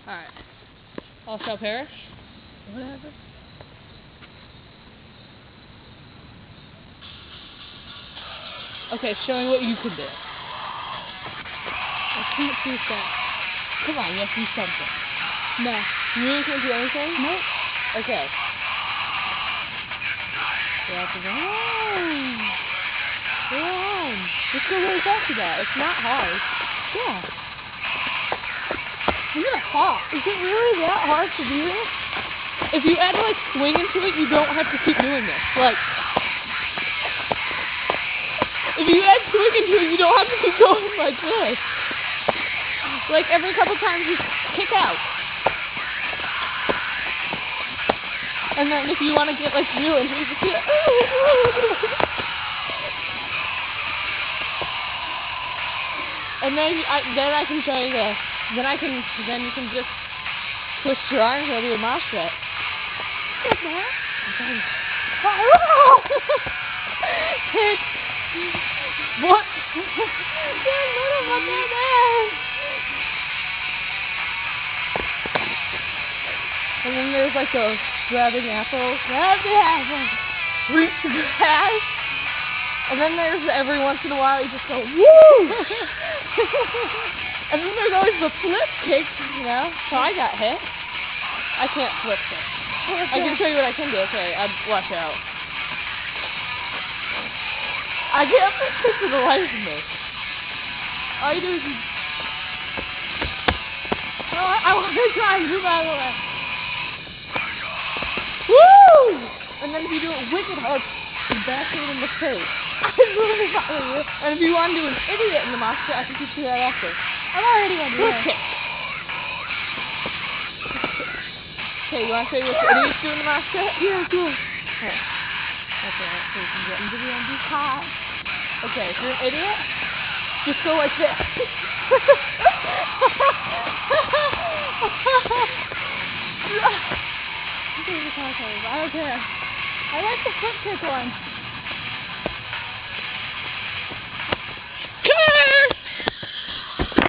Alright. All shall perish? Whatever. Okay, show me what you can do. I can't do that. Come on, you have to do something. No. You really can't do anything? Nope. Okay. You have to run. Run. Just go really fast with that. It's not hard. Yeah. You're hot. Is it really that hard to do this? If you add like swing into it, you don't have to keep doing this. Like, if you add swing into it, you don't have to keep going like this. Like every couple times you kick out. And then if you want to get like real into it, you just do it. And then I can show you this. Then you can just twist your arms over your mosh pit. Good man. It's what? You're little fucking man. And then there's like those grabbing apples. Grab the apple. Reach the grass. And then there's every once in a while you just go woo. And then there's always the flip kick, you know. So I got hit. I can't flip kick. I can show you what I can do. Okay, watch out. I can't flip kick for the life of me. All you do is I want to try and move out of the way. woo! And then if you do it wicked hard, you back it in the face. I'm really following you. And if you want to do an idiot in the mosh pit, I can teach you that after. I'm already going to do Flip it. kick. Okay, you want to show you what the idiots do in the mosh pit? Yeah, good. Okay. Okay, so you can get into the end. Hot. Okay, if you're an idiot, just go like this. I don't care. I like the flip kick one.